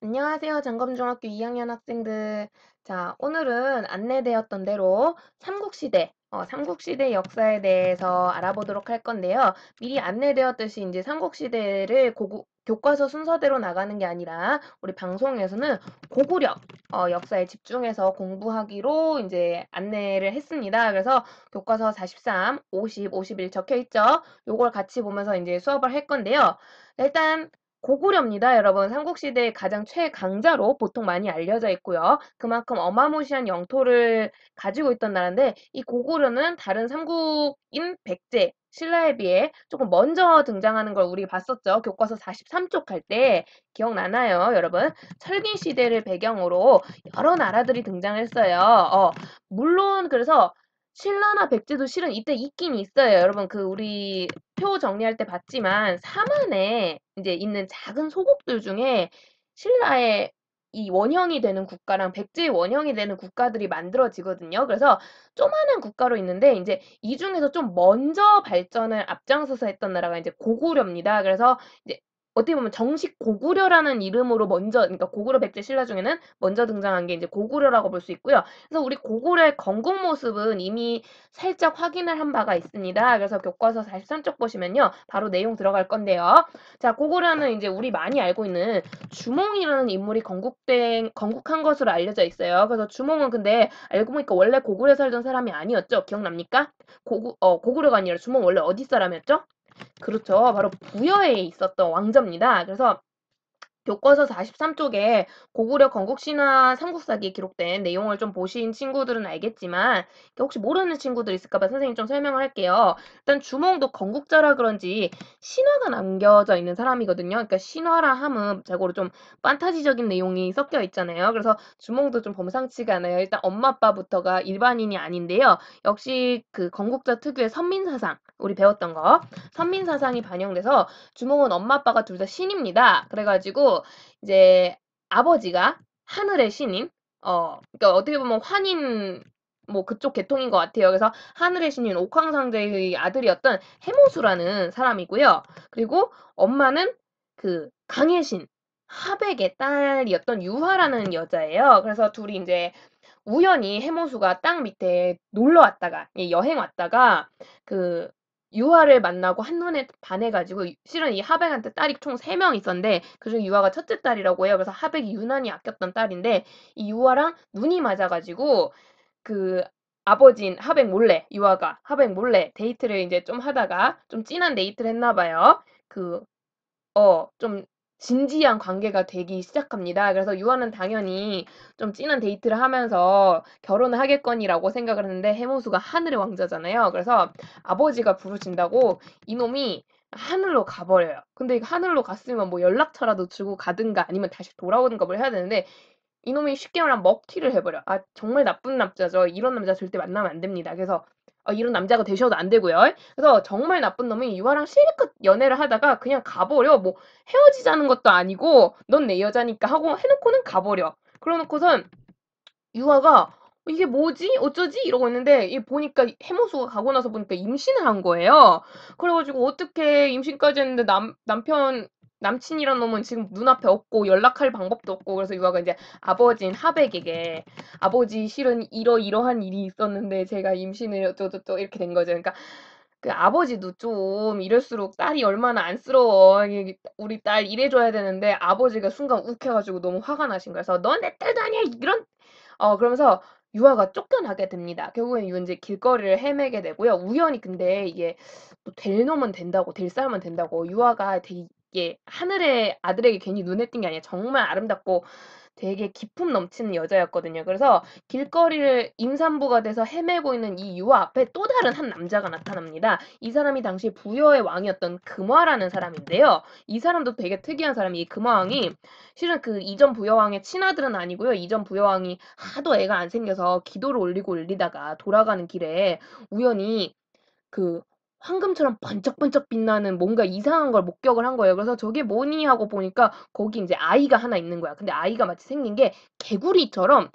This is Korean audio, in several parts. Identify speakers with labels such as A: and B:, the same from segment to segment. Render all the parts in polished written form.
A: 안녕하세요. 장검중학교 2학년 학생들. 자, 오늘은 안내되었던 대로 삼국시대, 삼국시대 역사에 대해서 알아보도록 할 건데요. 미리 안내되었듯이 이제 삼국시대를 교과서 순서대로 나가는 게 아니라 우리 방송에서는 고구려 역사에 집중해서 공부하기로 이제 안내를 했습니다. 그래서 교과서 43, 50, 51 적혀 있죠. 요걸 같이 보면서 이제 수업을 할 건데요. 일단 고구려입니다, 여러분. 삼국시대의 가장 최강자로 보통 많이 알려져 있고요. 그만큼 어마무시한 영토를 가지고 있던 나라인데 이 고구려는 다른 삼국인 백제, 신라에 비해 조금 먼저 등장하는 걸 우리 봤었죠. 교과서 43쪽 할 때 기억나나요, 여러분? 철기 시대를 배경으로 여러 나라들이 등장했어요. 물론 그래서 신라나 백제도 실은 이때 있긴 있어요. 여러분 우리 표 정리할 때 봤지만 사만에 이제 있는 작은 소국들 중에 신라의 이 원형이 되는 국가랑 백제의 원형이 되는 국가들이 만들어지거든요. 그래서 조그마한 국가로 있는데 이제 이 중에서 좀 먼저 발전을 앞장서서 했던 나라가 이제 고구려입니다. 그래서 이제 어떻게 보면 정식 고구려라는 이름으로 먼저, 그러니까 고구려, 백제, 신라 중에는 먼저 등장한 게 이제 고구려라고 볼 수 있고요. 그래서 우리 고구려의 건국 모습은 이미 살짝 확인을 한 바가 있습니다. 그래서 교과서 43쪽 보시면요. 바로 내용 들어갈 건데요. 자, 고구려는 이제 우리 많이 알고 있는 주몽이라는 인물이 건국한 것으로 알려져 있어요. 그래서 주몽은 근데 알고 보니까 원래 고구려에 살던 사람이 아니었죠. 기억납니까? 고구려가 아니라 주몽 원래 어디 사람이었죠? 그렇죠. 바로 부여에 있었던 왕자입니다. 그래서 교과서 43쪽에 고구려 건국신화 삼국사기에 기록된 내용을 좀 보신 친구들은 알겠지만 혹시 모르는 친구들 있을까봐 선생님이 좀 설명을 할게요. 일단 주몽도 건국자라 그런지 신화가 남겨져 있는 사람이거든요. 그러니까 신화라 함은 자고로 좀 판타지적인 내용이 섞여 있잖아요. 그래서 주몽도 좀 범상치가 않아요. 일단 엄마 아빠부터가 일반인이 아닌데요. 역시 그 건국자 특유의 선민사상 우리 배웠던 거 선민사상이 반영돼서 주몽은 엄마 아빠가 둘 다 신입니다. 그래가지고 이제 아버지가 하늘의 신인, 그러니까 어떻게 보면 환인 뭐 그쪽 계통인 것 같아요. 그래서 하늘의 신인 옥황상제의 아들이었던 해모수라는 사람이고요. 그리고 엄마는 그 강의 신 하백의 딸이었던 유화라는 여자예요. 그래서 둘이 이제 우연히 해모수가 땅 밑에 놀러 왔다가 여행 왔다가 그 유아를 만나고 한눈에 반해가지고 실은 이 하백한테 딸이 총 3명 있었는데 그중 유아가 첫째 딸이라고 해요. 그래서 하백이 유난히 아꼈던 딸인데 이 유아랑 눈이 맞아가지고 그 아버지인 유아가 하백 몰래 데이트를 이제 좀 하다가 좀 진한 데이트를 했나 봐요. 좀 진지한 관계가 되기 시작합니다. 그래서 유아는 당연히 좀 진한 데이트를 하면서 결혼을 하겠거니라고 생각을 했는데 해모수가 하늘의 왕자잖아요. 그래서 아버지가 부르신다고 이놈이 하늘로 가버려요. 근데 하늘로 갔으면 뭐 연락처라도 주고 가든가 아니면 다시 돌아오든가 뭘 해야 되는데 이놈이 쉽게 말하면 먹튀를 해버려. 아, 정말 나쁜 남자죠. 이런 남자 절대 만나면 안 됩니다. 그래서 이런 남자가 되셔도 안 되고요. 그래서 정말 나쁜 놈이 유아랑 실컷 연애를 하다가 그냥 가버려. 뭐 헤어지자는 것도 아니고 넌 내 여자니까 하고 해놓고는 가버려. 그러놓고선 유아가 이게 뭐지? 어쩌지? 이러고 있는데 보니까 해모수가 가고 나서 보니까 임신을 한 거예요. 그래가지고 어떻게 임신까지 했는데 남친이란 놈은 지금 눈앞에 없고 연락할 방법도 없고 그래서 유아가 이제 아버지인 하백에게 아버지 실은 이러이러한 일이 있었는데 제가 임신을 어쩌고저쩌고 이렇게 된 거죠. 그러니까 그 아버지도 좀 이럴수록 딸이 얼마나 안쓰러워. 우리 딸 이래줘야 되는데 아버지가 순간 욱해가지고 너무 화가 나신 거예요. 그래서 넌 내 딸도 아니야 이런 그러면서 유아가 쫓겨나게 됩니다. 결국엔 이제 길거리를 헤매게 되고요. 우연히 근데 이게 또 될 놈은 된다고, 될 사람은 된다고. 유아가 되게 하늘의 아들에게 괜히 눈에 띈 게 아니라 정말 아름답고 되게 기품 넘치는 여자였거든요. 그래서 길거리를 임산부가 돼서 헤매고 있는 이 유아 앞에 또 다른 한 남자가 나타납니다. 이 사람이 당시 부여의 왕이었던 금화라는 사람인데요. 이 사람도 되게 특이한 사람이 이 금화왕이 실은 그 이전 부여왕의 친아들은 아니고요. 이전 부여왕이 하도 애가 안 생겨서 기도를 올리고 올리다가 돌아가는 길에 우연히 그 황금처럼 번쩍번쩍 빛나는 뭔가 이상한 걸 목격을 한 거예요. 그래서 저게 뭐니 하고 보니까 거기 이제 아이가 하나 있는 거야. 근데 아이가 마치 생긴 게 개구리처럼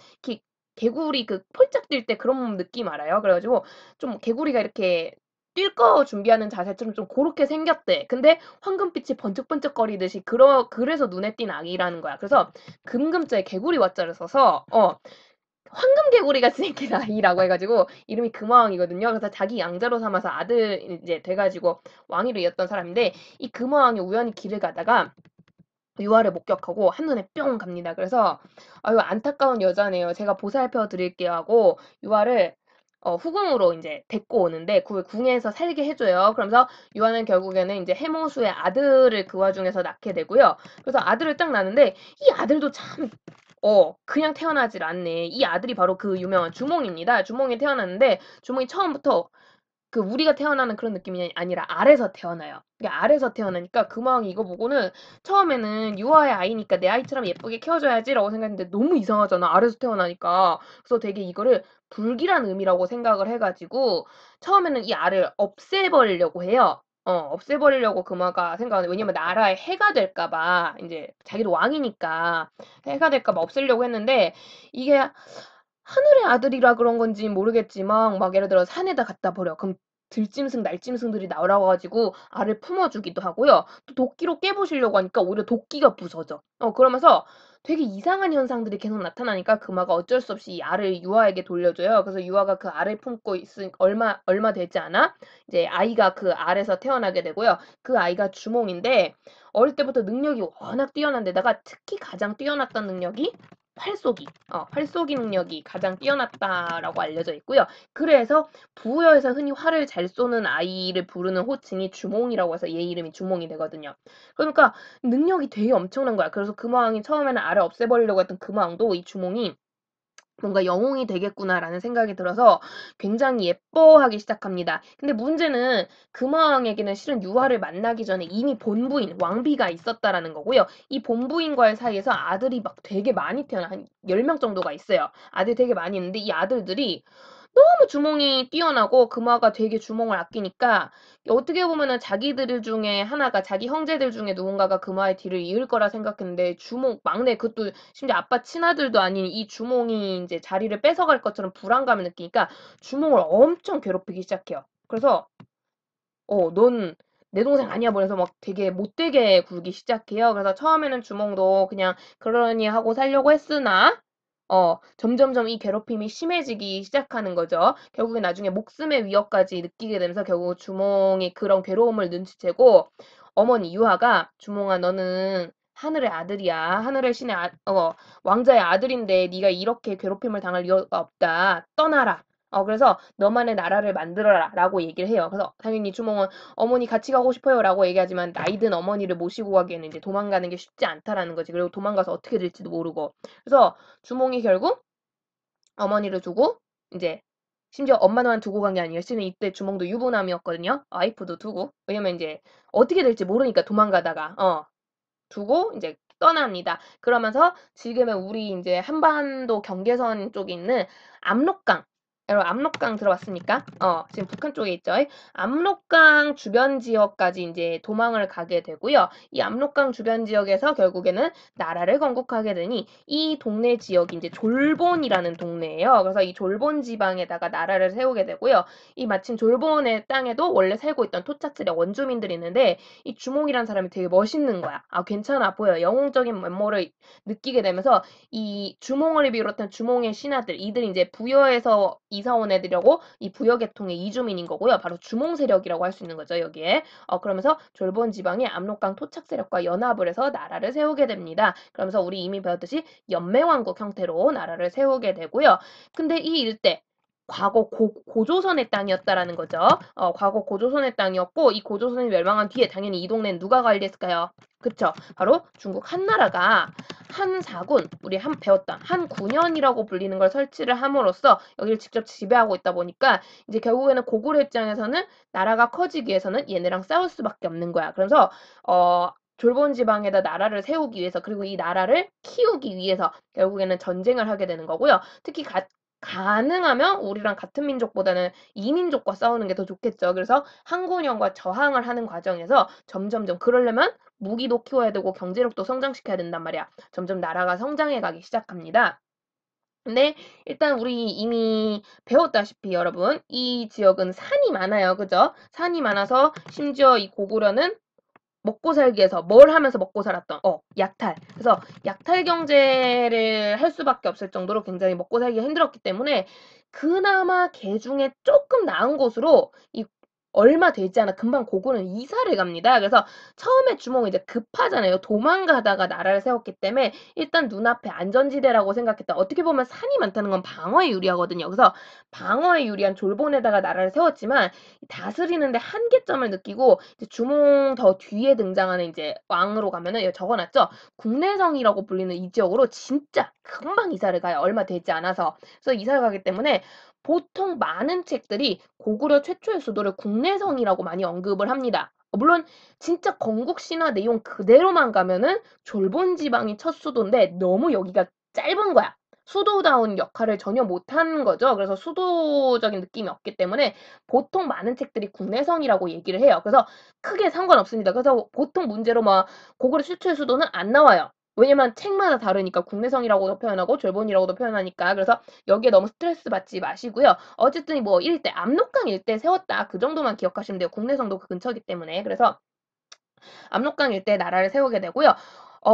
A: 개구리 그 폴짝 뛸 때 그런 느낌 알아요? 그래가지고 좀 개구리가 이렇게 뛸 거 준비하는 자세처럼 좀 고렇게 생겼대. 근데 황금빛이 번쩍번쩍거리듯이 그래서 눈에 띈 아기라는 거야. 그래서 금금자에 개구리 와자를 써서 황금 개구리같이 생긴 아이라고 해 가지고 이름이 금화왕이거든요. 그래서 자기 양자로 삼아서 아들 이제 돼 가지고 왕위를 이었던 사람인데 이 금화왕이 우연히 길을 가다가 유아를 목격하고 한눈에 뿅 갑니다. 그래서 "아유 안타까운 여자네요. 제가 보살펴 드릴게요." 하고 유아를 후궁으로 인제 데리고 오는데 그 궁에서 살게 해 줘요. 그러면서 유아는 결국에는 인제 해모수의 아들을 그 와중에서 낳게 되고요. 그래서 아들을 딱 낳는데 이 아들도 참 그냥 태어나질 않네. 이 아들이 바로 그 유명한 주몽입니다. 주몽이 태어났는데 주몽이 처음부터 그 우리가 태어나는 그런 느낌이 아니라 알에서 태어나요. 이게 알에서 태어나니까 금왕이 이거 보고는 처음에는 유아의 아이니까 '내 아이처럼 예쁘게 키워줘야지.'라고 생각했는데 너무 이상하잖아, 알에서 태어나니까. 그래서 되게 이거를 불길한 의미라고 생각을 해 가지고 처음에는 이 알을 없애버리려고 해요. 없애버리려고 금화가 생각하는데 왜냐면 나라에 해가 될까 봐 인제 자기도 왕이니까 해가 될까 봐 없애려고 했는데 이게 하늘의 아들이라 그런 건지 모르겠지만 막 예를 들어 산에다 갖다 버려. 그럼 들짐승, 날짐승들이 날아와 가지고 알을 품어 주기도 하고요. 또 도끼로 깨부시려고 하니까 오히려 도끼가 부서져. 그러면서 되게 이상한 현상들이 계속 나타나니까 금화가 어쩔 수 없이 이 알을 유아에게 돌려줘요. 그래서 유아가 그 알을 품고 있으 얼마 되지 않아 이제 아이가 그 알에서 태어나게 되고요. 그 아이가 주몽인데 어릴 때부터 능력이 워낙 뛰어난 데다가 특히 가장 뛰어났던 능력이 활쏘기. 활쏘기 능력이 가장 뛰어났다라고 알려져 있고요. 그래서 부여에서 흔히 활을 잘 쏘는 아이를 부르는 호칭이 주몽이라고 해서 얘 이름이 주몽이 되거든요. 그러니까 능력이 되게 엄청난 거야. 그래서 금화왕이 처음에는 알을 없애버리려고 했던 금화왕도 이 주몽이 '뭔가 영웅이 되겠구나.'라는 생각이 들어서 굉장히 예뻐하기 시작합니다. 근데 문제는 금화왕에게는 실은 유아를 만나기 전에 이미 본부인 왕비가 있었다라는 거고요. 이 본부인과의 사이에서 아들이 막 되게 많이 태어나 한 10명 정도가 있어요. 아들이 되게 많이 있는데 이 아들들이 너무 주몽이 뛰어나고 금화가 되게 주몽을 아끼니까 어떻게 보면은 자기들 중에 하나가 자기 형제들 중에 누군가가 금화의 뒤를 이을 거라 생각했는데 주몽 막내 그것도 심지어 아빠 친아들도 아닌 이 주몽이 인제 자리를 뺏어갈 것처럼 불안감을 느끼니까 주몽을 엄청 괴롭히기 시작해요. 그래서 "넌 내 동생 아니야." 뭐 이러면서 막 되게 못되게 굴기 시작해요. 그래서 처음에는 주몽도 그냥 그러려니 하고 살려고 했으나 점점점 이 괴롭힘이 심해지기 시작하는 거죠. 결국에 나중에 목숨의 위협까지 느끼게 되면서 결국 주몽이 그런 괴로움을 눈치채고 어머니 유아가 "주몽아 너는 하늘의 아들이야. 하늘의 신의 왕자의 아들인데 네가 이렇게 괴롭힘을 당할 이유가 없다. 떠나라. 그래서 너만의 나라를 만들어라."라고 얘기를 해요. 그래서 당연히 주몽은 "어머니 같이 가고 싶어요."라고 얘기하지만 나이 든 어머니를 모시고 가기에는 이제 도망가는 게 쉽지 않다라는 거지. 그리고 도망가서 어떻게 될지도 모르고. 그래서 주몽이 결국 어머니를 두고 인제 심지어 엄마만 두고 간 게 아니에요. 실은 이때 주몽도 유부남이었거든요. 와이프도 두고. 왜냐면 인제 어떻게 될지 모르니까 도망가다가. 두고 인제 떠납니다. 그러면서 지금의 우리 인제 한반도 경계선 쪽에 있는 압록강 여러분 압록강 들어봤습니까? 지금 북한 쪽에 있죠. 압록강 주변 지역까지 인제 도망을 가게 되고요. 이 압록강 주변 지역에서 결국에는 나라를 건국하게 되니 이 동네 지역이 인제 졸본이라는 동네예요. 그래서 이 졸본 지방에다가 나라를 세우게 되고요. 이 마침 졸본의 땅에도 원래 살고 있던 토착지대 원주민들이 있는데 이 주몽이라는 사람이 되게 멋있는 거야. 괜찮아 보여. 영웅적인 면모를 느끼게 되면서 이 주몽을 비롯한 주몽의 신하들 이들이 인제 부여에서 이사 온 애들이라고 이 부여 계통의 이주민인 거고요. 바로 주몽 세력이라고 할 수 있는 거죠, 여기에. 그러면서 졸본 지방의 압록강 토착 세력과 연합을 해서 나라를 세우게 됩니다. 그러면서 우리 이미 배웠듯이 연맹왕국 형태로 나라를 세우게 되고요. 근데 이 일대 과거 고조선의 땅이었다라는 거죠. 과거 고조선의 땅이었고 이 고조선이 멸망한 뒤에 당연히 이 동네는 누가 관리했을까요? 그쵸. 바로 중국 한나라가 한사군 우리 배웠던 한군현이라고 불리는 걸 설치를 함으로써 여기를 직접 지배하고 있다 보니까 이제 결국에는 고구려 입장에서는 나라가 커지기 위해서는 얘네랑 싸울 수밖에 없는 거야. 그래서 졸본 지방에다 나라를 세우기 위해서 그리고 이 나라를 키우기 위해서 결국에는 전쟁을 하게 되는 거고요. 특히 가능하면 우리랑 같은 민족보다는 이민족과 싸우는 게 더 좋겠죠. 그래서 항구년과 저항을 하는 과정에서 점점점 그러려면 무기도 키워야 되고 경제력도 성장시켜야 된단 말이야. 점점 나라가 성장해 가기 시작합니다. 근데 일단 우리 이미 배웠다시피 여러분 이 지역은 산이 많아요. 그죠? 산이 많아서 심지어 이 고구려는 먹고 살기 위해서 뭘 하면서 먹고 살았던 약탈. 그래서 약탈 경제를 할 수밖에 없을 정도로 굉장히 먹고 살기가 힘들었기 때문에 그나마 개 중에 조금 나은 곳으로 이 얼마 되지 않아 금방 고구려는 이사를 갑니다. 그래서 처음에 주몽은 이제 급하잖아요. 도망가다가 나라를 세웠기 때문에 일단 눈앞에 안전지대라고 생각했다. 어떻게 보면 산이 많다는 건 방어에 유리하거든요. 그래서 방어에 유리한 졸본에다가 나라를 세웠지만 다스리는데 한계점을 느끼고 이제 주몽 더 뒤에 등장하는 이제 왕으로 가면은 여기 적어놨죠. 국내성이라고 불리는 이 지역으로 진짜 금방 이사를 가요. 얼마 되지 않아서. 그래서 이사를 가기 때문에 보통 많은 책들이 고구려 최초의 수도를 국내성이라고 많이 언급을 합니다. 물론 진짜 건국 신화 내용 그대로만 가면은 졸본 지방이 첫 수도인데 너무 여기가 짧은 거야. 수도다운 역할을 전혀 못하는 거죠. 그래서 수도적인 느낌이 없기 때문에 보통 많은 책들이 국내성이라고 얘기를 해요. 그래서 크게 상관없습니다. 그래서 보통 문제로 막 고구려 최초의 수도는 안 나와요. 왜냐면 책마다 다르니까 국내성이라고도 표현하고 졸본이라고도 표현하니까. 그래서 여기에 너무 스트레스 받지 마시고요. 어쨌든 뭐 일대 압록강 일대 세웠다 그 정도만 기억하시면 돼요. 국내성도 그 근처이기 때문에. 그래서 압록강 일대에 나라를 세우게 되고요.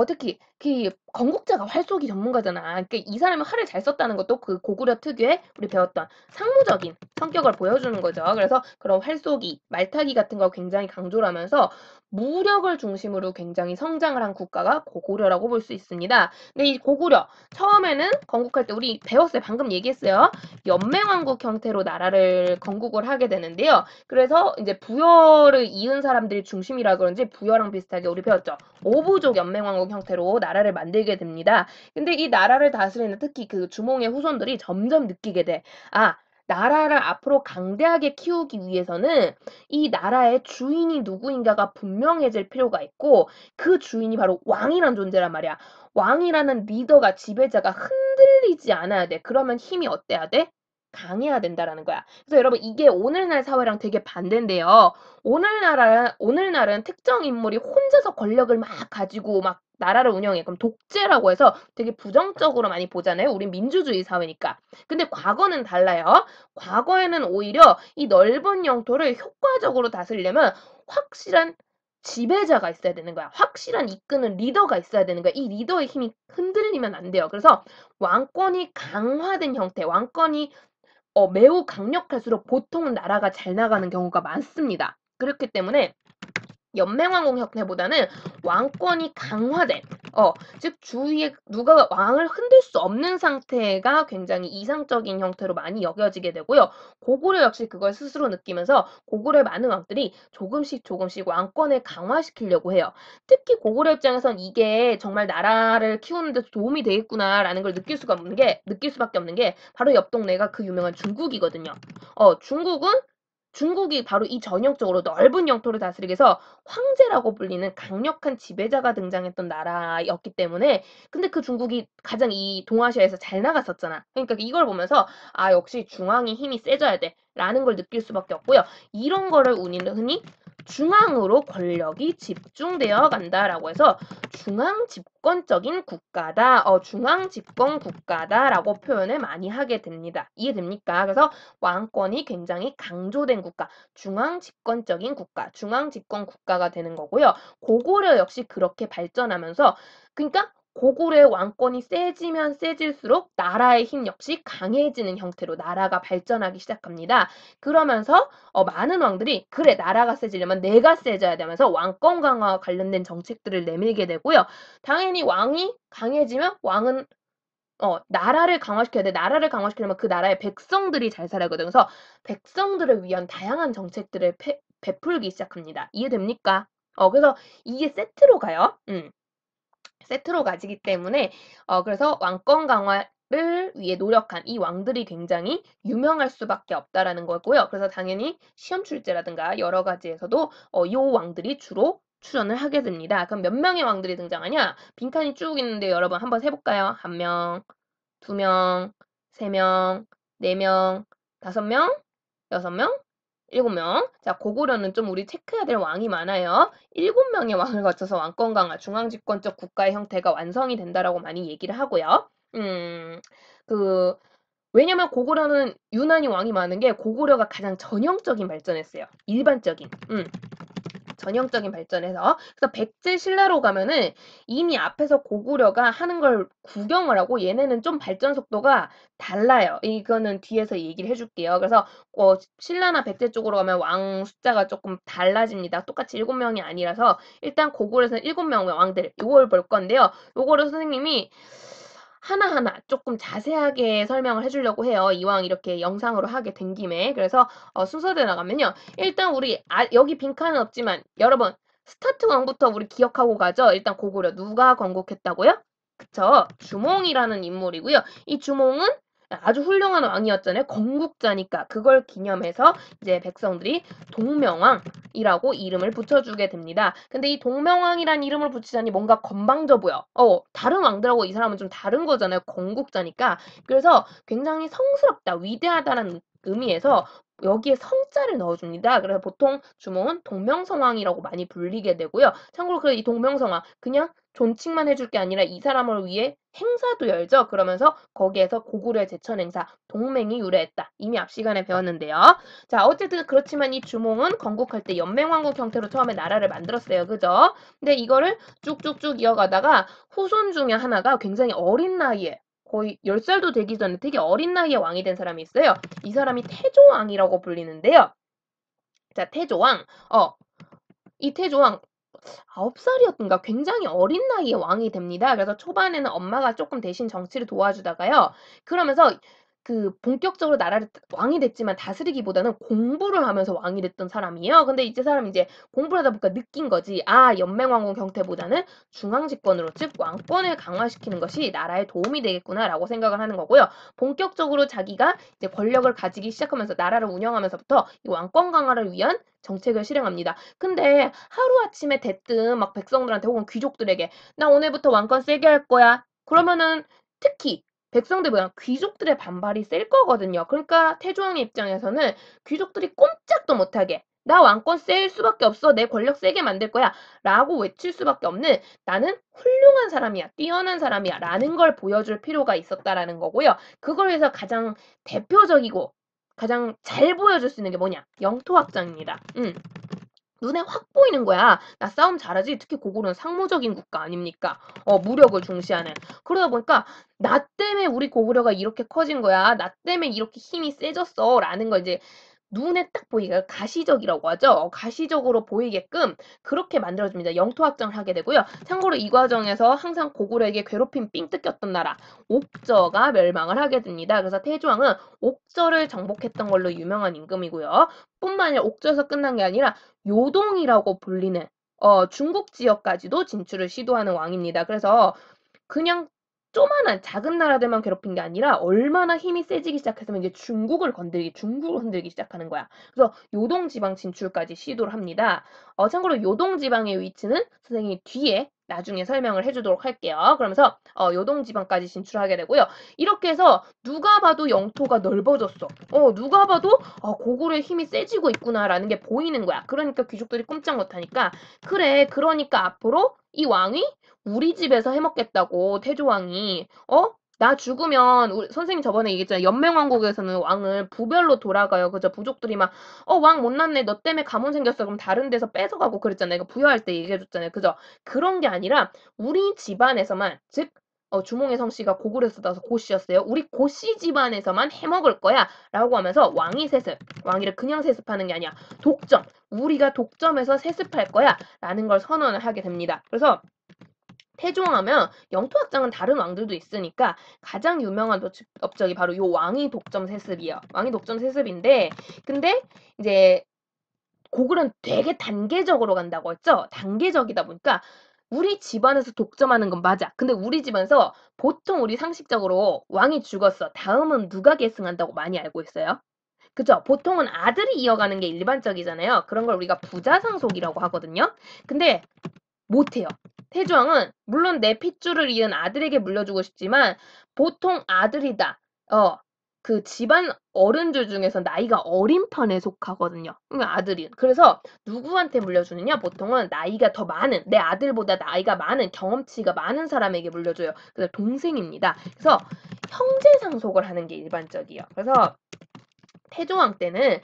A: 특히 그 건국자가 활 쏘기 전문가잖아. 그러니까 이 사람이 활을 잘 썼다는 것도 그 고구려 특유의 우리 배웠던 상무적인 성격을 보여주는 거죠. 그래서 그런 활 쏘기, 말타기 같은 거 굉장히 강조를 하면서 무력을 중심으로 굉장히 성장을 한 국가가 고구려라고 볼 수 있습니다. 근데 이 고구려 처음에는 건국할 때 우리 배웠어요. 방금 얘기했어요. 연맹왕국 형태로 나라를 건국을 하게 되는데요. 그래서 이제 부여를 이은 사람들이 중심이라 그런지 부여랑 비슷하게 우리 배웠죠. 오부족 연맹왕국 형태로 나라를 만들게 됩니다. 근데 이 나라를 다스리는 특히 그 주몽의 후손들이 점점 느끼게 돼. 아, 나라를 앞으로 강대하게 키우기 위해서는 이 나라의 주인이 누구인가가 분명해질 필요가 있고 그 주인이 바로 왕이란 존재란 말이야. 왕이라는 리더가 지배자가 흔들리지 않아야 돼. 그러면 힘이 어때야 돼? 강해야 된다라는 거야. 그래서 여러분 이게 오늘날 사회랑 되게 반대인데요. 오늘날은 특정 인물이 혼자서 권력을 막 가지고 막 나라를 운영해. 그럼 독재라고 해서 되게 부정적으로 많이 보잖아요. 우린 민주주의 사회니까. 근데 과거는 달라요. 과거에는 오히려 이 넓은 영토를 효과적으로 다스리려면 확실한 지배자가 있어야 되는 거야. 확실한 이끄는 리더가 있어야 되는 거야. 이 리더의 힘이 흔들리면 안 돼요. 그래서 왕권이 강화된 형태, 왕권이 매우 강력할수록 보통은 나라가 잘 나가는 경우가 많습니다. 그렇기 때문에 연맹왕국 형태보다는 왕권이 강화된 즉 주위에 누가 왕을 흔들 수 없는 상태가 굉장히 이상적인 형태로 많이 여겨지게 되고요. 고구려 역시 그걸 스스로 느끼면서 고구려의 많은 왕들이 조금씩 왕권을 강화시키려고 해요. 특히 고구려 입장에선 이게 정말 나라를 키우는 데 도움이 되겠구나라는 걸 느낄 수밖에 없는 게 바로 옆 동네가 그 유명한 중국이거든요. 중국이 바로 이 전역적으로 넓은 영토를 다스리기 위해서 황제라고 불리는 강력한 지배자가 등장했던 나라였기 때문에 근데 그 중국이 가장 이 동아시아에서 잘 나갔었잖아. 그러니까 이걸 보면서 아 역시 중앙이 힘이 세져야 돼라는 걸 느낄 수밖에 없고요. 이런 거를 우리는 흔히 중앙으로 권력이 집중되어 간다라고 해서 중앙 집권적인 국가다. 중앙 집권 국가다라고 표현을 많이 하게 됩니다. 이해됩니까? 그래서 왕권이 굉장히 강조된 국가, 중앙 집권적인 국가, 중앙 집권 국가가 되는 거고요. 고구려 역시 그렇게 발전하면서 그러니까 고구려의 왕권이 세지면 세질수록 나라의 힘 역시 강해지는 형태로 나라가 발전하기 시작합니다. 그러면서 많은 왕들이 그래 나라가 세지려면 내가 세져야 되면서 왕권 강화와 관련된 정책들을 내밀게 되고요. 당연히 왕이 강해지면 왕은 나라를 강화시켜야 돼. 나라를 강화시키려면 그 나라의 백성들이 잘 살아야 하거든. 그래서 백성들을 위한 다양한 정책들을 베풀기 시작합니다. 이해됩니까? 그래서 이게 세트로 가요. 세트로 가지기 때문에 그래서 왕권 강화를 위해 노력한 이 왕들이 굉장히 유명할 수밖에 없다라는 거고요. 그래서 당연히 시험 출제라든가 여러 가지에서도 이 왕들이 주로 출연을 하게 됩니다. 그럼 몇 명의 왕들이 등장하냐? 빈칸이 쭉 있는데 여러분 한번 해볼까요? 한 명, 두 명, 세 명, 네 명, 다섯 명, 여섯 명, 일곱 명. 자, 고구려는 좀 우리 체크해야 될 왕이 많아요. 일곱 명의 왕을 거쳐서 왕권 강화, 중앙 집권적 국가의 형태가 완성이 된다라고 많이 얘기를 하고요. 음, 그 왜냐면 고구려는 유난히 왕이 많은 게 고구려가 가장 전형적인 발전했어요. 일반적인. 전형적인 발전에서. 그래서 백제 신라로 가면은 이미 앞에서 고구려가 하는 걸 구경을 하고 얘네는 좀 발전 속도가 달라요. 이거는 뒤에서 얘기를 해줄게요. 그래서 신라나 백제 쪽으로 가면 왕 숫자가 조금 달라집니다. 똑같이 7명이 아니라서 일단 고구려에서는 7명 왕들 요걸 볼 건데요. 요거를 선생님이 하나하나 조금 자세하게 설명을 해주려고 해요. 이왕 이렇게 영상으로 하게 된 김에. 그래서 순서대로 나가면요. 일단 우리 여기 빈칸은 없지만 여러분 스타트 왕부터 우리 기억하고 가죠. 일단 고구려 누가 건국했다고요? 그쵸. 주몽이라는 인물이고요. 이 주몽은 아주 훌륭한 왕이었잖아요. 건국자니까 그걸 기념해서 이제 백성들이 동명왕이라고 이름을 붙여주게 됩니다. 근데 이 동명왕이란 이름을 붙이자니 뭔가 건방져 보여. 다른 왕들하고 이 사람은 좀 다른 거잖아요. 건국자니까. 그래서 굉장히 성스럽다, 위대하다는 의미에서 여기에 성자를 넣어줍니다. 그래서 보통 주몽은 동명성왕이라고 많이 불리게 되고요. 참고로 이 동명성왕 그냥 존칭만 해줄 게 아니라 이 사람을 위해 행사도 열죠. 그러면서 거기에서 고구려의 제천 행사 동맹이 유래했다. 이미 앞 시간에 배웠는데요. 자, 어쨌든 그렇지만 이 주몽은 건국할 때 연맹왕국 형태로 처음에 나라를 만들었어요. 그죠? 근데 이거를 쭉쭉쭉 이어가다가 후손 중에 하나가 굉장히 어린 나이에 거의 10살도 되기 전에 되게 어린 나이에 왕이 된 사람이 있어요. 이 사람이 태조왕이라고 불리는데요. 자, 태조왕. 이 태조왕 9살이었던가 굉장히 어린 나이에 왕이 됩니다. 그래서 초반에는 엄마가 조금 대신 정치를 도와주다가요. 그러면서 본격적으로 나라를 왕이 됐지만 다스리기보다는 공부를 하면서 왕이 됐던 사람이에요. 근데 이제 사람이 이제 공부를 하다 보니까 느낀 거지. 연맹왕국 형태보다는 중앙집권으로 즉 왕권을 강화시키는 것이 나라에 도움이 되겠구나라고 생각을 하는 거고요. 본격적으로 자기가 이제 권력을 가지기 시작하면서 나라를 운영하면서부터 이 왕권 강화를 위한 정책을 실행합니다. 근데 하루아침에 대뜸 막 백성들한테 혹은 귀족들에게 나 오늘부터 왕권 세게 할 거야. 그러면은 특히 백성들 뭐야 귀족들의 반발이 셀 거거든요. 그러니까 태조왕의 입장에서는 귀족들이 꼼짝도 못하게 나 왕권 셀 수밖에 없어. 내 권력 세게 만들 거야. 라고 외칠 수밖에 없는 나는 훌륭한 사람이야. 뛰어난 사람이야. 라는 걸 보여줄 필요가 있었다라는 거고요. 그걸 위해서 가장 대표적이고 가장 잘 보여줄 수 있는 게 뭐냐? 영토 확장입니다. 눈에 확 보이는 거야. 나 싸움 잘하지? 특히 고구려는 상무적인 국가 아닙니까? 무력을 중시하는. 그러다 보니까 나 때문에 우리 고구려가 이렇게 커진 거야. 나 때문에 이렇게 힘이 세졌어. 라는 걸 이제 눈에 딱 보이게 가시적이라고 하죠. 가시적으로 보이게끔 그렇게 만들어줍니다. 영토 확장을 하게 되고요. 참고로 이 과정에서 항상 고구려에게 괴롭힘 삥 뜯겼던 나라 옥저가 멸망을 하게 됩니다. 그래서 태조왕은 옥저를 정복했던 걸로 유명한 임금이고요. 뿐만 아니라 옥저에서 끝난 게 아니라 요동이라고 불리는 중국 지역까지도 진출을 시도하는 왕입니다. 그래서 그냥 조만한 작은 나라들만 괴롭힌 게 아니라 얼마나 힘이 세지기 시작했으면 이제 중국을 흔들기 시작하는 거야. 그래서 요동 지방 진출까지 시도를 합니다. 참고로 요동 지방의 위치는 선생님이 뒤에 나중에 설명을 해주도록 할게요. 그러면서 요동 지방까지 진출하게 되고요. 이렇게 해서 누가 봐도 영토가 넓어졌어. 누가 봐도 고구려의 힘이 세지고 있구나라는 게 보이는 거야. 그러니까 귀족들이 꼼짝 못하니까 그래 그러니까 앞으로 이 왕이 우리 집에서 해먹겠다고 태조왕이 나 죽으면 우리 선생님 저번에 얘기했잖아요. 연맹왕국에서는 왕을 부별로 돌아가요. 그죠? 부족들이 막 왕 못났네. 너 때문에 가문 생겼어. 그럼 다른 데서 뺏어가고 그랬잖아요. 이거 부여할 때 얘기해줬잖아요. 그죠? 그런 게 아니라 우리 집안에서만 즉 주몽의 성씨가 고구려에서 나서 고씨였어요. 우리 고씨 집안에서만 해먹을 거야. 라고 하면서 왕위를 그냥 세습하는 게 아니야. 독점. 우리가 독점해서 세습할 거야. 라는 걸 선언을 하게 됩니다. 그래서 태종하면 영토 확장은 다른 왕들도 있으니까 가장 유명한 업적이 바로 요 왕위 독점 세습이에요. 왕위 독점 세습인데 근데 이제 고구려는 되게 단계적으로 간다고 했죠. 단계적이다 보니까 우리 집안에서 독점하는 건 맞아. 근데 우리 집안에서 보통 우리 상식적으로 왕이 죽었어. 다음은 누가 계승한다고 많이 알고 있어요? 그죠? 보통은 아들이 이어가는 게 일반적이잖아요. 그런 걸 우리가 부자상속이라고 하거든요. 근데 못해요. 태조왕은 물론 내 핏줄을 이은 아들에게 물려주고 싶지만 보통 아들이다. 그 집안 어른들 중에서 나이가 어린 편에 속하거든요. 아들이. 그래서 누구한테 물려주느냐? 보통은 나이가 더 많은, 내 아들보다 나이가 많은, 경험치가 많은 사람에게 물려줘요. 그래서 동생입니다. 그래서 형제 상속을 하는 게 일반적이에요. 그래서 태조왕 때는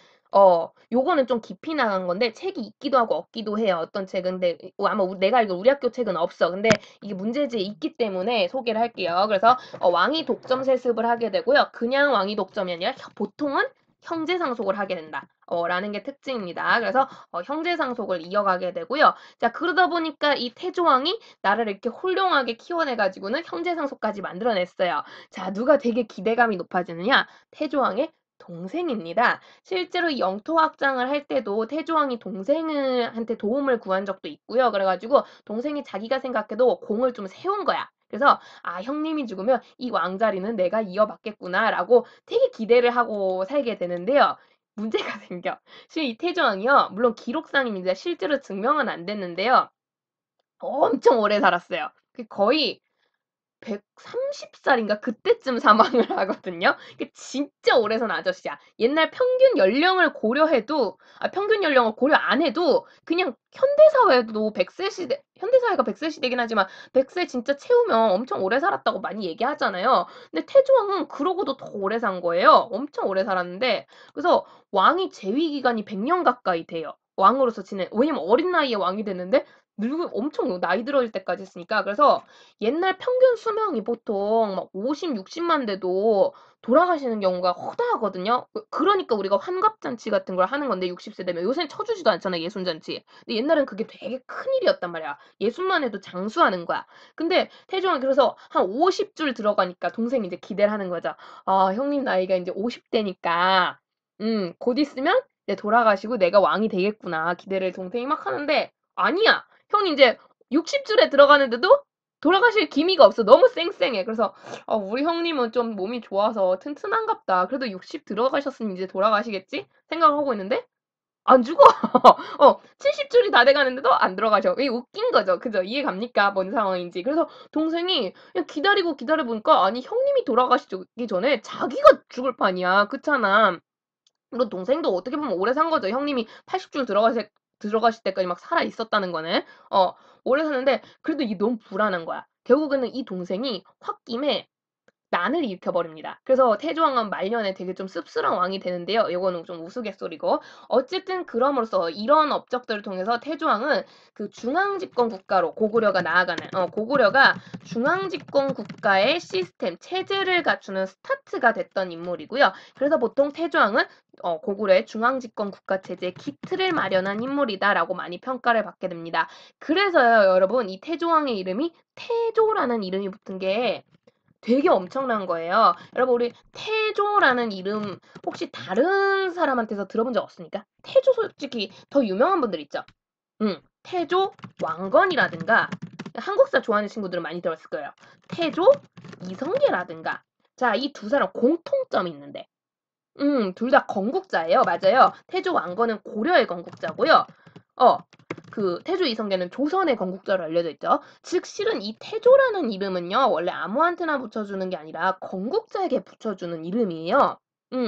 A: 요거는 좀 깊이 나간 건데 책이 있기도 하고 없기도 해요. 어떤 책은. 근데 아마 내가 알기로 우리 학교 책은 없어. 근데 이게 문제지에 있기 때문에 소개를 할게요. 그래서 왕이 독점 세습을 하게 되고요. 그냥 왕이 독점이 아니라 보통은 형제 상속을 하게 된다. 라는 게 특징입니다. 그래서 형제 상속을 이어가게 되고요. 자, 그러다 보니까 이 태조왕이 나를 이렇게 훌륭하게 키워내가지고는 형제 상속까지 만들어냈어요. 자, 누가 되게 기대감이 높아지느냐? 태조왕의 동생입니다. 실제로 이 영토 확장을 할 때도 태조왕이 동생한테 도움을 구한 적도 있고요. 그래가지고 동생이 자기가 생각해도 공을 좀 세운 거야. 그래서 형님이 죽으면 이 왕자리는 내가 이어받겠구나라고 되게 기대를 하고 살게 되는데요. 문제가 생겨. 사실 이 태조왕이요. 물론 기록상입니다. 실제로 증명은 안 됐는데요. 엄청 오래 살았어요. 거의 130살인가 그때쯤 사망을 하거든요. 진짜 오래 산 아저씨야. 옛날 평균 연령을 고려해도 평균 연령을 고려 안 해도 그냥 현대 사회도 100세 시대 현대 사회가 100세 시대긴 하지만 100세 진짜 채우면 엄청 오래 살았다고 많이 얘기하잖아요. 근데 태조왕은 그러고도 더 오래 산 거예요. 엄청 오래 살았는데 그래서 왕이 재위 기간이 100년 가까이 돼요. 왕으로서 지낸 왜냐면 어린 나이에 왕이 됐는데 늙은 엄청 나이 들어올 때까지 했으니까 그래서 옛날 평균 수명이 보통 막 50, 60만 돼도 돌아가시는 경우가 허다하거든요. 그러니까 우리가 환갑잔치 같은 걸 하는 건데 60세 되면 요새는 쳐주지도 않잖아 예순잔치. 근데 옛날엔 그게 되게 큰일이었단 말이야. 예순만 해도 장수하는 거야. 근데 태종은 그래서 한 50줄 들어가니까 동생이 이제 기대를 하는 거죠. 형님 나이가 이제 50대니까 곧 있으면 이제 돌아가시고 내가 왕이 되겠구나 기대를 동생이 막 하는데 아니야. 형이 이제 60줄에 들어가는데도 돌아가실 기미가 없어. 너무 쌩쌩해. 그래서 우리 형님은 좀 몸이 좋아서 튼튼한갑다. 그래도 60 들어가셨으니 이제 돌아가시겠지? 생각을 하고 있는데 안 죽어. 70줄이 다 돼가는데도 안 들어가셔. 이게 웃긴 거죠. 그죠? 이해 갑니까? 뭔 상황인지. 그래서 동생이 그냥 기다리고 기다려 보니까 아니 형님이 돌아가시기 전에 자기가 죽을 판이야. 그렇잖아. 그리고 동생도 어떻게 보면 오래 산 거죠. 형님이 80줄 들어가실 때까지 막 살아 있었다는 거네. 오래 사는데 그래도 이게 너무 불안한 거야. 결국에는 이 동생이 홧김에 난을 일으켜버립니다. 그래서 태조왕은 말년에 되게 좀 씁쓸한 왕이 되는데요. 이거는 좀 우스갯소리고 어쨌든 그럼으로써 이런 업적들을 통해서 태조왕은 그 중앙집권 국가로 고구려가 나아가는 고구려가 중앙집권 국가의 시스템 체제를 갖추는 스타트가 됐던 인물이고요. 그래서 보통 태조왕은 고구려의 중앙집권 국가 체제의 기틀을 마련한 인물이다라고 많이 평가를 받게 됩니다. 그래서요, 여러분 이 태조왕의 이름이 태조라는 이름이 붙은 게 되게 엄청난 거예요. 여러분 우리 태조라는 이름 혹시 다른 사람한테서 들어본 적 없습니까? 태조 솔직히 더 유명한 분들 있죠. 태조 왕건이라든가 한국사 좋아하는 친구들은 많이 들었을 거예요. 태조 이성계라든가 자, 이 두 사람 공통점이 있는데 둘 다 건국자예요. 맞아요. 태조 왕건은 고려의 건국자고요. 그 태조 이성계는 조선의 건국자로 알려져 있죠. 즉 실은 이 태조라는 이름은요. 원래 아무한테나 붙여주는 게 아니라 건국자에게 붙여주는 이름이에요.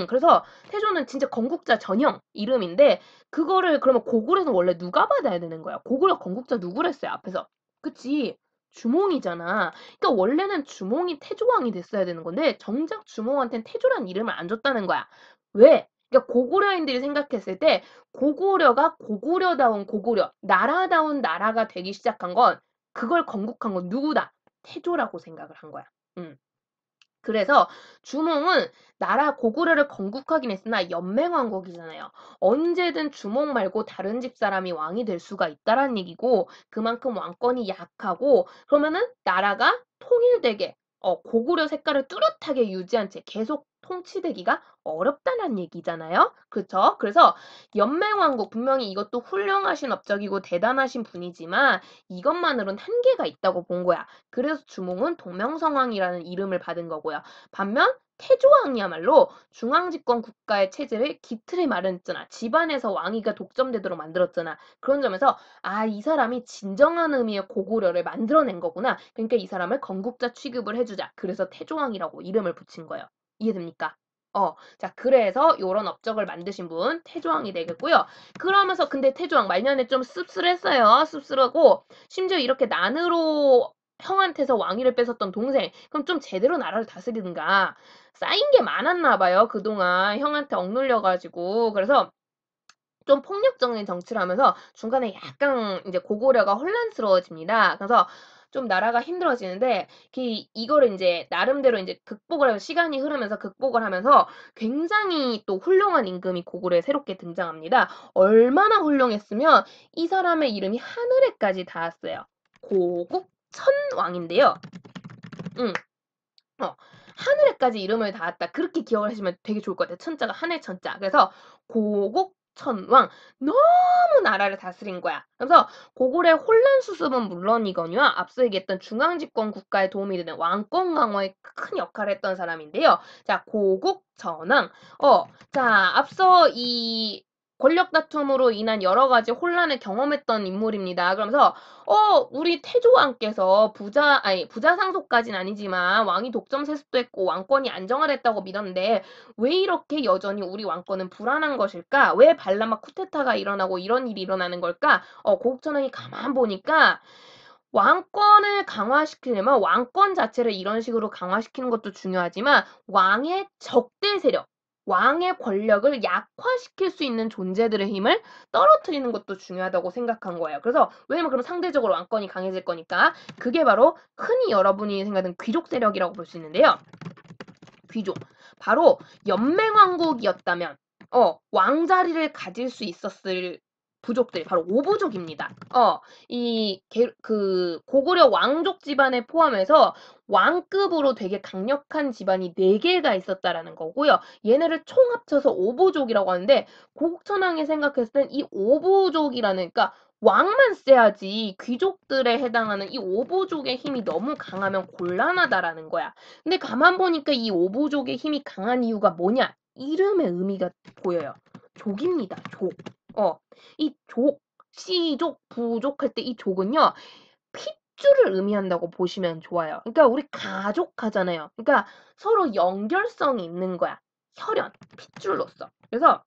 A: 그래서 태조는 진짜 건국자 전형 이름인데 그거를 그러면 고구려는 원래 누가 받아야 되는 거야? 고구려 건국자 누구랬어요? 앞에서. 그치? 주몽이잖아. 그러니까 원래는 주몽이 태조왕이 됐어야 되는 건데 정작 주몽한테는 태조라는 이름을 안 줬다는 거야. 왜? 그러니까 고구려인들이 생각했을 때 고구려가 고구려다운 고구려, 나라다운 나라가 되기 시작한 건 그걸 건국한 건 누구다? 태조라고 생각을 한 거야. 그래서 주몽은 나라 고구려를 건국하긴 했으나 연맹왕국이잖아요. 언제든 주몽 말고 다른 집 사람이 왕이 될 수가 있다라는 얘기고 그만큼 왕권이 약하고 그러면은 나라가 통일되게 고구려 색깔을 뚜렷하게 유지한 채 계속 통치되기가 어렵다는 얘기잖아요. 그렇죠? 그래서 연맹왕국 분명히 이것도 훌륭하신 업적이고 대단하신 분이지만 이것만으로는 한계가 있다고 본 거야. 그래서 주몽은 동명성왕이라는 이름을 받은 거고요. 반면 태조왕이야말로 중앙집권 국가의 체제를 기틀을 마련했잖아. 집안에서 왕위가 독점되도록 만들었잖아. 그런 점에서 이 사람이 진정한 의미의 고구려를 만들어낸 거구나. 그러니까 이 사람을 건국자 취급을 해주자. 그래서 태조왕이라고 이름을 붙인 거예요. 이해됩니까? 자, 그래서 요런 업적을 만드신 분 태조왕이 되겠고요. 그러면서 근데 태조왕 말년에 좀 씁쓸했어요. 씁쓸하고 심지어 이렇게 난으로 형한테서 왕위를 뺏었던 동생. 그럼 좀 제대로 나라를 다스리든가. 쌓인 게 많았나 봐요. 그동안 형한테 억눌려 가지고. 그래서 좀 폭력적인 정치를 하면서 중간에 약간 이제 고구려가 혼란스러워집니다. 그래서 좀 나라가 힘들어지는데 이거를 인제 나름대로 인제 극복을 하면서 시간이 흐르면서 극복을 하면서 굉장히 또 훌륭한 임금이 고구려에 새롭게 등장합니다. 얼마나 훌륭했으면 이 사람의 이름이 하늘에까지 닿았어요. 고국천왕인데요. 음. 어. 하늘에까지 이름을 닿았다. 그렇게 기억을 하시면 되게 좋을 것 같아요. 천자가 하늘 천자. 그래서 고국천왕. 너무 나라를 다스린 거야. 그래서 고구려의 혼란 수습은 물론이거니와 앞서 얘기했던 중앙집권 국가에 도움이 되는 왕권 강화에 큰 역할을 했던 사람인데요. 자, 고국천왕. 자, 앞서 이 권력 다툼으로 인한 여러 가지 혼란을 경험했던 인물입니다. 그러면서 우리 태조왕께서 부자 상속까진 아니지만 왕위 독점 세습도 했고 왕권이 안정화됐다고 믿었는데 왜 이렇게 여전히 우리 왕권은 불안한 것일까? 왜 발라막 쿠데타가 일어나고 이런 일이 일어나는 걸까? 고국천왕이 가만 보니까 왕권을 강화시키려면 왕권 자체를 이런 식으로 강화시키는 것도 중요하지만 왕의 적대 세력, 왕의 권력을 약화시킬 수 있는 존재들의 힘을 떨어뜨리는 것도 중요하다고 생각한 거예요. 그래서 왜냐면 그럼 상대적으로 왕권이 강해질 거니까 그게 바로 흔히 여러분이 생각하는 귀족 세력이라고 볼 수 있는데요. 귀족. 바로 연맹왕국이었다면 왕자리를 가질 수 있었을 부족들이 바로 오부족입니다. 고구려 왕족 집안에 포함해서 왕급으로 되게 강력한 집안이 4개가 있었다라는 거고요. 얘네를 총 합쳐서 오부족이라고 하는데 고국천왕이 생각했을 땐 이 오부족이라는 그러니까 왕만 세야지 귀족들에 해당하는 이 오부족의 힘이 너무 강하면 곤란하다라는 거야. 근데 가만 보니까 이 오부족의 힘이 강한 이유가 뭐냐? 이름의 의미가 보여요. 족입니다. 족. 이 족, 씨족, 부족 할 때 이 족은요. 핏줄을 의미한다고 보시면 좋아요. 그러니까 우리 가족 하잖아요. 그러니까 서로 연결성이 있는 거야. 혈연, 핏줄로서. 그래서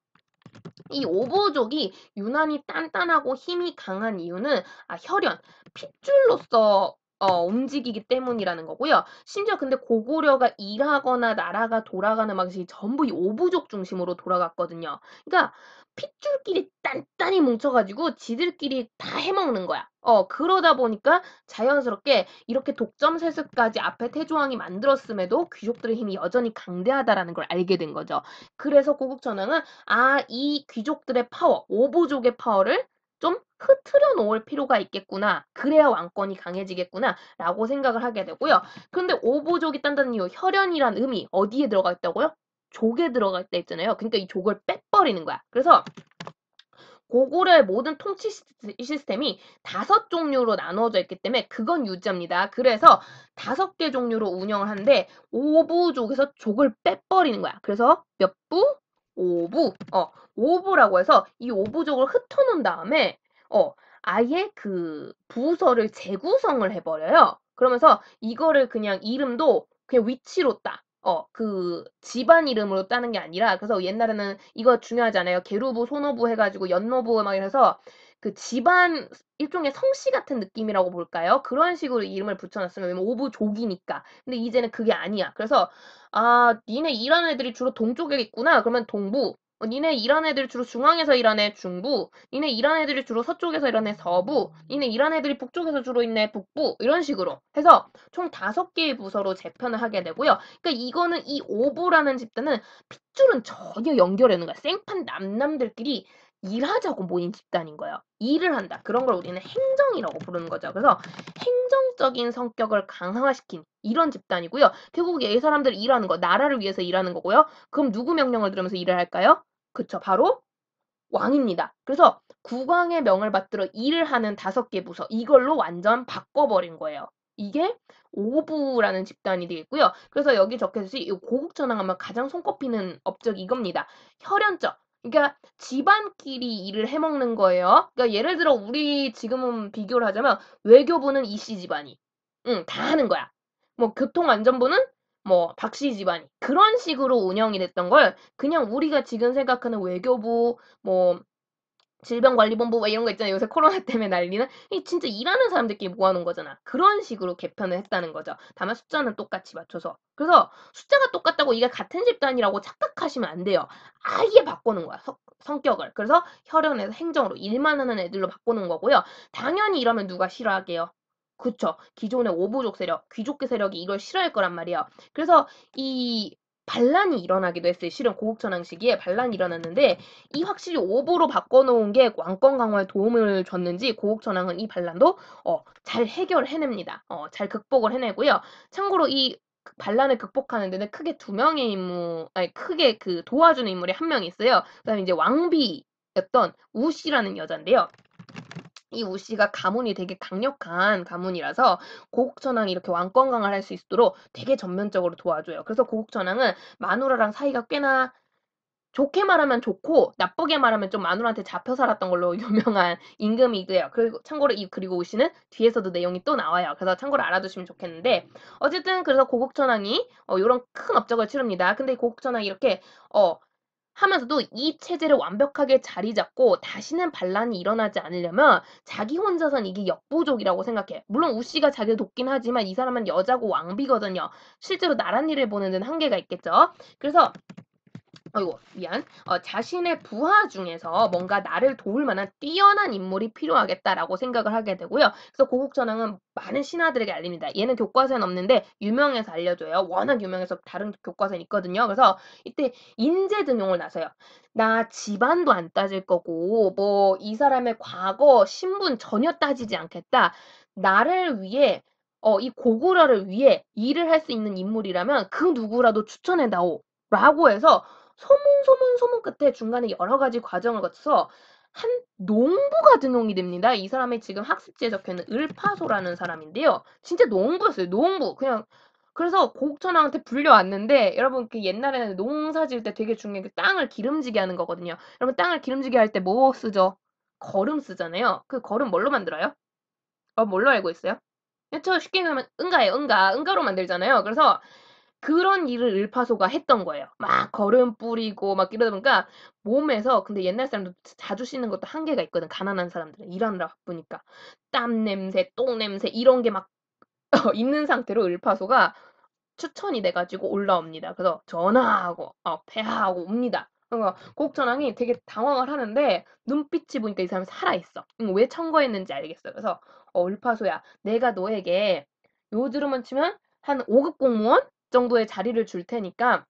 A: 이 오부족이 유난히 단단하고 힘이 강한 이유는 혈연, 핏줄로서 움직이기 때문이라는 거고요. 심지어 근데 고구려가 일하거나 나라가 돌아가는 방식이 전부 이 오부족 중심으로 돌아갔거든요. 그러니까 핏줄끼리 단단히 뭉쳐가지고 지들끼리 다 해먹는 거야. 그러다 보니까 자연스럽게 이렇게 독점 세습까지 앞에 태조왕이 만들었음에도 귀족들의 힘이 여전히 강대하다라는 걸 알게 된 거죠. 그래서 고국천왕은 이 귀족들의 파워, 오부족의 파워를 좀 흐트려 놓을 필요가 있겠구나. 그래야 왕권이 강해지겠구나. 라고 생각을 하게 되고요. 그런데 오부족이 딴다는 이유, 혈연이란 의미 어디에 들어가 있다고요? 족에 들어가 있다 했잖아요. 그러니까 이 족을 빼버리는 거야. 그래서 고구려의 모든 통치 시스템이 5종류로 나누어져 있기 때문에 그건 유지합니다. 그래서 5개 종류로 운영을 하는데 오부족에서 족을 빼버리는 거야. 그래서 몇 부? 오부. 오부라고 해서 이 오부족을 흩어놓은 다음에 아예 그 부서를 재구성을 해버려요. 그러면서 이거를 그냥 이름도 그냥 위치로 따. 집안 이름으로 따는 게 아니라 그래서 옛날에는 이거 중요하잖아요. 계루부, 소노부 해가지고 연노부 막 이래서 그 집안 일종의 성씨 같은 느낌이라고 볼까요? 그런 식으로 이름을 붙여놨으면 왜냐면 오부족이니까. 근데 이제는 그게 아니야. 그래서 니네 일하는 애들이 주로 동쪽에 있구나. 그러면 동부. 니네 일하는 애들이 주로 중앙에서 일하네 중부. 니네 일하는 애들이 주로 서쪽에서 일하네 서부. 니네 일하는 애들이 북쪽에서 주로 있네 북부. 이런 식으로 해서 총 5개의 부서로 재편을 하게 되고요. 그러니까 이거는 이 오부라는 집단은 핏줄은 전혀 연결이 없는 거야. 생판 남남들끼리 일하자고 모인 집단인 거예요. 일을 한다. 그런 걸 우리는 행정이라고 부르는 거죠. 그래서 행정적인 성격을 강화시킨 이런 집단이고요. 결국에 이 사람들 일하는 거, 나라를 위해서 일하는 거고요. 그럼 누구 명령을 들으면서 일을 할까요? 그쵸. 바로 왕입니다. 그래서 국왕의 명을 받들어 일을 하는 5개 부서 이걸로 완전 바꿔버린 거예요. 이게 오부라는 집단이 되겠고요. 그래서 여기 적혀있듯이 이 고국천왕하면 가장 손꼽히는 업적이 이겁니다. 혈연적. 그러니까 집안끼리 일을 해먹는 거예요. 그러니까 예를 들어 우리 지금은 비교를 하자면 외교부는 이씨 집안이 다 하는 거야. 뭐 교통안전부는 뭐 박씨 집안이 그런 식으로 운영이 됐던 걸 그냥 우리가 지금 생각하는 외교부 뭐 질병관리본부 막 이런 거 있잖아요. 요새 코로나 때문에 난리는 이 진짜 일하는 사람들끼리 모아놓은 거잖아. 그런 식으로 개편을 했다는 거죠. 다만 숫자는 똑같이 맞춰서. 그래서 숫자가 똑같다고 이게 같은 집단이라고 착각하시면 안 돼요. 아예 바꿔놓은 거야. 성격을. 그래서 혈연에서 행정으로 일만 하는 애들로 바꿔놓은 거고요. 당연히 이러면 누가 싫어하게요? 그쵸. 기존의 오부족 세력, 귀족계 세력이 이걸 싫어할 거란 말이에요. 그래서 이 반란이 일어나기도 했어요. 실은 고국전황 시기에 반란이 일어났는데 이 확실히 오보로 바꿔놓은 게 왕권 강화에 도움을 줬는지 고국전황은 이 반란도 잘 해결해냅니다. 잘 극복을 해내고요. 참고로 이 반란을 극복하는 데는 크게 두 명의 인물, 아니 크게 그 도와주는 인물이 한 명 있어요. 그다음에 이제 왕비였던 우씨라는 여잔데요. 이 우씨가 가문이 되게 강력한 가문이라서 고국전황이 이렇게 왕권 강화를 할 수 있도록 되게 전면적으로 도와줘요. 그래서 고국전황은 마누라랑 사이가 꽤나 좋게 말하면 좋고 나쁘게 말하면 좀 마누라한테 잡혀 살았던 걸로 유명한 임금이고요. 그리고 참고로 그리고 우씨는 뒤에서도 내용이 또 나와요. 그래서 참고로 알아두시면 좋겠는데 어쨌든 그래서 고국전황이 요런 큰 업적을 치릅니다. 근데 고국전황이 이렇게 하면서도 이 체제를 완벽하게 자리 잡고 다시는 반란이 일어나지 않으려면 자기 혼자선 이게 역부족이라고 생각해. 물론 우씨가 자기를 돕긴 하지만 이 사람은 여자고 왕비거든요. 실제로 나란 일을 보는 데는 한계가 있겠죠. 그래서 아이고 미안. 자신의 부하 중에서 뭔가 나를 도울 만한 뛰어난 인물이 필요하겠다라고 생각을 하게 되고요. 그래서 고국전황은 많은 신하들에게 알립니다. 얘는 교과서엔 없는데 유명해서 알려줘요. 워낙 유명해서 다른 교과서엔 있거든요. 그래서 이때 인재 등용을 나서요. 나 집안도 안 따질 거고 뭐 이 사람의 과거 신분 전혀 따지지 않겠다. 나를 위해 이 고구려를 위해 일을 할 수 있는 인물이라면 그 누구라도 추천해다오. 라고 해서 소문 끝에 중간에 여러 가지 과정을 거쳐서 한 농부가 등용이 됩니다. 이 사람이 지금 학습지에 적혀있는 을파소라는 사람인데요. 진짜 농부였어요. 농부. 그냥 그래서 고국천왕한테 불려왔는데 여러분 그 옛날에는 농사 지을 때 되게 중요한 게 땅을 기름지게 하는 거거든요. 여러분 땅을 기름지게 할 때 뭐 쓰죠? 거름 쓰잖아요. 그 거름 뭘로 만들어요? 뭘로 알고 있어요? 그쵸. 쉽게 얘기하면 은가예요. 은가로 만들잖아요. 그래서 그런 일을 을파소가 했던 거예요. 막 거름 뿌리고 막 이러다 보니까 몸에서 근데 옛날 사람들 자주 씻는 것도 한계가 있거든. 가난한 사람들은 일하느라 바쁘니까 땀 냄새, 똥 냄새 이런 게 막 있는 상태로 을파소가 추천이 돼 가지고 올라옵니다. 그래서 전화하고 폐하하고 옵니다. 고국전황이 되게 당황을 하는데 눈빛이 보니까 이 사람이 살아있어. 왜 청거했는지 알겠어. 그래서 을파소야 내가 너에게 요즘은 치면 한 5급 공무원 정도의 자리를 줄 테니까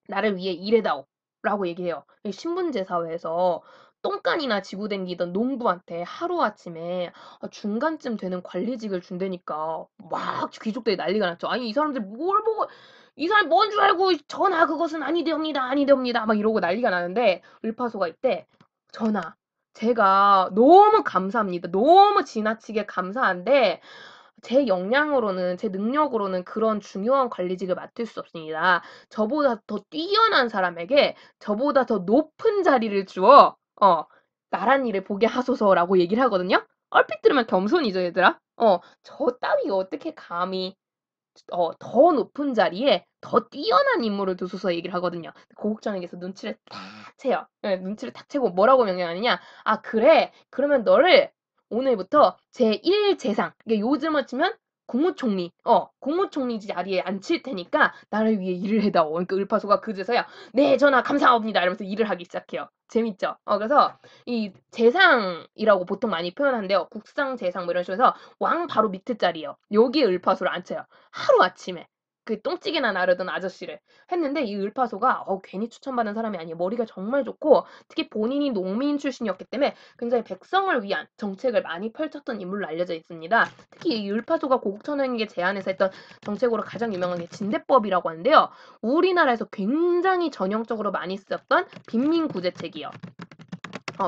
A: 나를 위해 일해다오. 라고 얘기해요. 신분제 사회에서 똥간이나 지고 댕기던 농부한테 하루아침에 중간쯤 되는 관리직을 준다니까 막 귀족들이 난리가 났죠. 아니 이 사람들 뭘 보고 이 사람 뭔 줄 알고 전하 그것은 아니되옵니다. 아니되옵니다. 막 이러고 난리가 나는데 을파소가 이때 전하 제가 너무 감사합니다. 너무 지나치게 감사한데 제 역량으로는 제 능력으로는 그런 중요한 관리직을 맡을 수 없습니다. 저보다 더 뛰어난 사람에게 저보다 더 높은 자리를 주어 나란 일을 보게 하소서라고 얘기를 하거든요. 얼핏 들으면 겸손이죠, 얘들아. 저 따위가 어떻게 감히 더 높은 자리에 더 뛰어난 인물을 두소서 얘기를 하거든요. 고국장에게서 눈치를 탁 채요. 예, 눈치를 탁 채고 뭐라고 명령하느냐? 아, 그래. 그러면 너를 오늘부터 제1 재상, 이게 요즘을 치면 국무총리, 국무총리 자리에 앉힐 테니까 나를 위해 일을 해다오. 그러니까 을파소가 그제서야 네, 전하 감사합니다. 이러면서 일을 하기 시작해요. 재밌죠? 그래서 이 재상이라고 보통 많이 표현하는데요. 국상 재상 뭐 이런 식으로 해서 왕 바로 밑에 자리예요. 여기에 을파소를 앉혀요. 하루아침에 그 똥찌개나 나르던 아저씨를 했는데 이 을파소가 괜히 추천받은 사람이 아니에요. 머리가 정말 좋고 특히 본인이 농민 출신이었기 때문에 굉장히 백성을 위한 정책을 많이 펼쳤던 인물로 알려져 있습니다. 특히 이 을파소가 고국천왕에게 제안해서 했던 정책으로 가장 유명한 게 진대법이라고 하는데요. 우리나라에서 굉장히 전형적으로 많이 쓰였던 빈민구제책이요.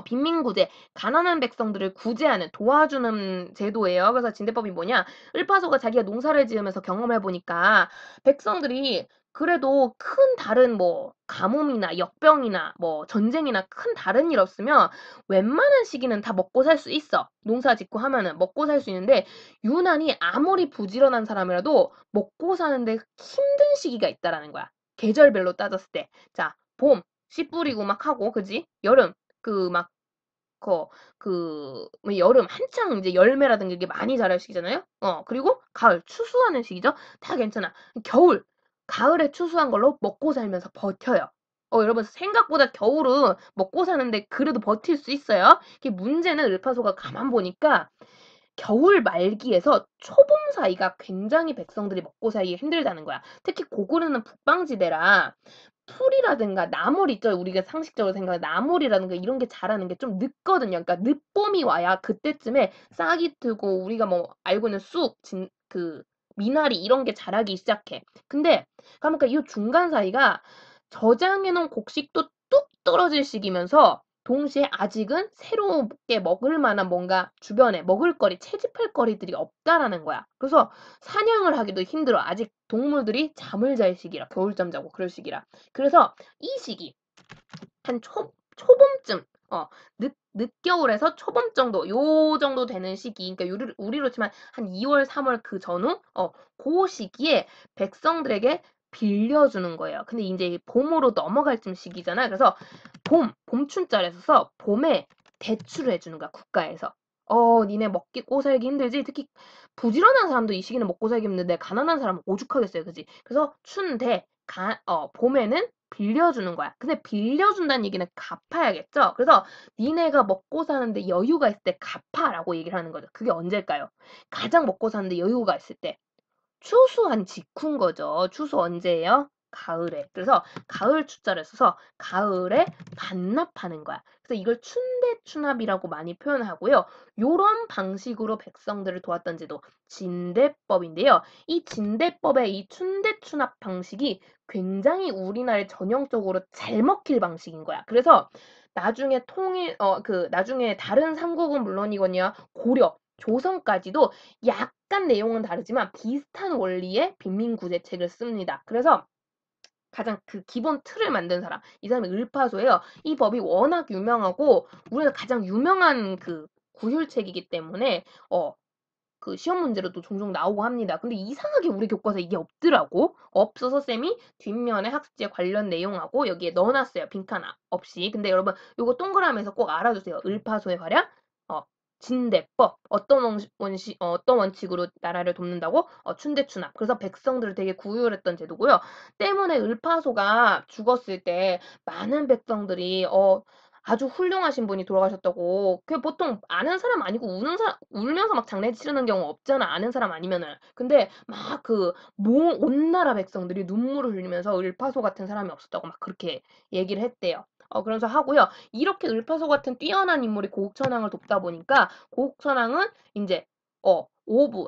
A: 빈민구제, 가난한 백성들을 구제하는 도와주는 제도예요. 그래서 진대법이 뭐냐? 을파소가 자기가 농사를 지으면서 경험해 보니까 백성들이 그래도 큰 다른 뭐 가뭄이나 역병이나 뭐 전쟁이나 큰 다른 일 없으면 웬만한 시기는 다 먹고 살 수 있어. 농사 짓고 하면은 먹고 살 수 있는데 유난히 아무리 부지런한 사람이라도 먹고 사는데 힘든 시기가 있다라는 거야. 계절별로 따졌을 때. 자, 봄, 씨 뿌리고 막 하고, 그지? 여름, 그 막 거 뭐 여름 한창 이제 열매라든가 이게 많이 자랄 시기잖아요. 그리고 가을 추수하는 시기죠. 다 괜찮아. 겨울, 가을에 추수한 걸로 먹고 살면서 버텨요. 여러분 생각보다 겨울은 먹고 사는데 그래도 버틸 수 있어요. 이게 문제는 을파소가 가만 보니까 겨울 말기에서 초봄 사이가 굉장히 백성들이 먹고 살기 힘들다는 거야. 특히 고구려는 북방지대라 풀이라든가 나물 있죠. 우리가 상식적으로 생각하는 나물이라든가 이런 게 자라는 게 좀 늦거든요. 그러니까 늦봄이 와야 그때쯤에 싹이 트고 우리가 뭐 알고 있는 쑥, 미나리 이런 게 자라기 시작해. 근데 그러니까 이 중간 사이가 저장해 놓은 곡식도 뚝 떨어질 시기면서 동시에 아직은 새롭게 먹을 만한 뭔가 주변에 먹을거리, 채집할 거리들이 없다라는 거야. 그래서 사냥을 하기도 힘들어. 아직 동물들이 잠을 잘 시기라, 겨울잠 자고 그럴 시기라. 그래서 이 시기, 한 초봄쯤, 늦겨울에서 초봄 정도, 요 정도 되는 시기, 그러니까 우리로 치면 한 2월, 3월 그 전후, 그 시기에 백성들에게 빌려주는 거예요. 근데 이제 봄으로 넘어갈 쯤 시기잖아. 그래서 봄춘자리에 서서 봄에 대출을 해주는 거야, 국가에서. 니네 먹고 살기 힘들지? 특히 부지런한 사람도 이 시기는 먹고 살기 힘든데 가난한 사람은 오죽하겠어요, 그지? 그래서 봄에는 빌려주는 거야. 근데 빌려준다는 얘기는 갚아야겠죠? 그래서 니네가 먹고 사는데 여유가 있을 때 갚아라고 얘기를 하는 거죠. 그게 언제일까요? 가장 먹고 사는데 여유가 있을 때. 추수한 직후인 거죠. 추수 언제예요? 가을에. 그래서 가을 추자를 써서 가을에 반납하는 거야. 그래서 이걸 춘대추납이라고 많이 표현하고요. 요런 방식으로 백성들을 도왔던 제도 진대법인데요. 이 진대법의 이 춘대추납 방식이 굉장히 우리나라에 전형적으로 잘 먹힐 방식인 거야. 그래서 나중에 나중에 다른 삼국은 물론이거니와 고려, 조선까지도 약간 내용은 다르지만 비슷한 원리의 빈민구제책을 씁니다. 그래서 가장 그 기본 틀을 만든 사람, 이 사람이 을파소예요. 이 법이 워낙 유명하고 우리나라 가장 유명한 그 구휼책이기 때문에 그 시험 문제로도 종종 나오고 합니다. 근데 이상하게 우리 교과서에 이게 없더라고. 없어서 쌤이 뒷면에 학습지에 관련 내용하고 여기에 넣어놨어요. 빈칸 없이. 근데 여러분 요거 동그라미에서 꼭 알아두세요. 을파소의 활약, 어, 진대법, 어떤 원칙으로 나라를 돕는다고? 춘대추납. 그래서 백성들을 되게 구휼했던 제도고요. 때문에 을파소가 죽었을 때 많은 백성들이 아주 훌륭하신 분이 돌아가셨다고. 그 보통 아는 사람 아니고 울면서 막 장례 치르는 경우 없잖아. 아는 사람 아니면은. 근데 막 온 나라 백성들이 눈물을 흘리면서 을파소 같은 사람이 없었다고 막 그렇게 얘기를 했대요. 그러면서 하고요. 이렇게 을파소 같은 뛰어난 인물이 고국천왕을 돕다 보니까 고국천왕은 이제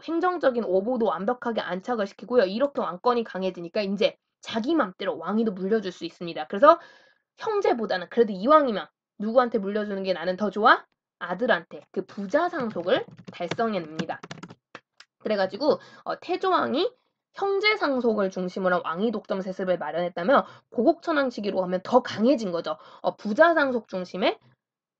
A: 행정적인 오보도 완벽하게 안착을 시키고요. 이렇게 왕권이 강해지니까 이제 자기 맘대로 왕위도 물려줄 수 있습니다. 그래서 형제보다는 그래도 이왕이면 누구한테 물려주는 게 나는 더 좋아? 아들한테 그 부자 상속을 달성해냅니다. 그래가지고 태조왕이 형제 상속을 중심으로 한 왕위 독점 세습을 마련했다면 고국천왕 시기로 하면 더 강해진 거죠. 부자 상속 중심의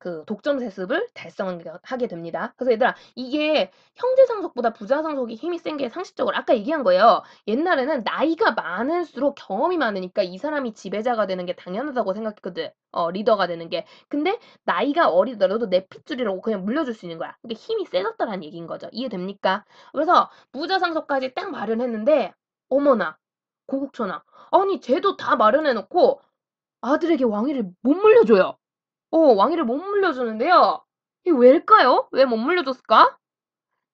A: 그 독점 세습을 달성하게 됩니다. 그래서 얘들아 이게 형제 상속보다 부자 상속이 힘이 센 게 상식적으로 아까 얘기한 거예요. 옛날에는 나이가 많을수록 경험이 많으니까 이 사람이 지배자가 되는 게 당연하다고 생각했거든. 리더가 되는 게. 근데 나이가 어리더라도 내 핏줄이라고 그냥 물려줄 수 있는 거야. 그게 힘이 세졌다라는 얘기인 거죠. 이해됩니까? 그래서 부자 상속까지 딱 마련했는데 어머나 고국천왕 아니 쟤도 다 마련해놓고 아들에게 왕위를 못 물려줘요. 왕위를 못 물려주는데요. 이게 왜일까요? 왜 못 물려줬을까?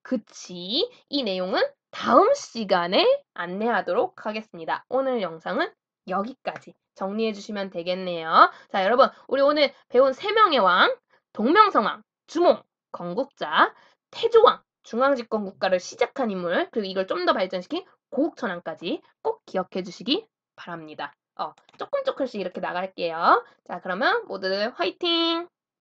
A: 그치. 이 내용은 다음 시간에 안내하도록 하겠습니다. 오늘 영상은 여기까지 정리해 주시면 되겠네요. 자, 여러분, 우리 오늘 배운 3명의 왕, 동명성왕, 주몽, 건국자, 태조왕, 중앙집권 국가를 시작한 인물, 그리고 이걸 좀 더 발전시킨 고국천왕까지 꼭 기억해 주시기 바랍니다. 조금씩 이렇게 나갈게요. 자, 그러면 모두들 화이팅!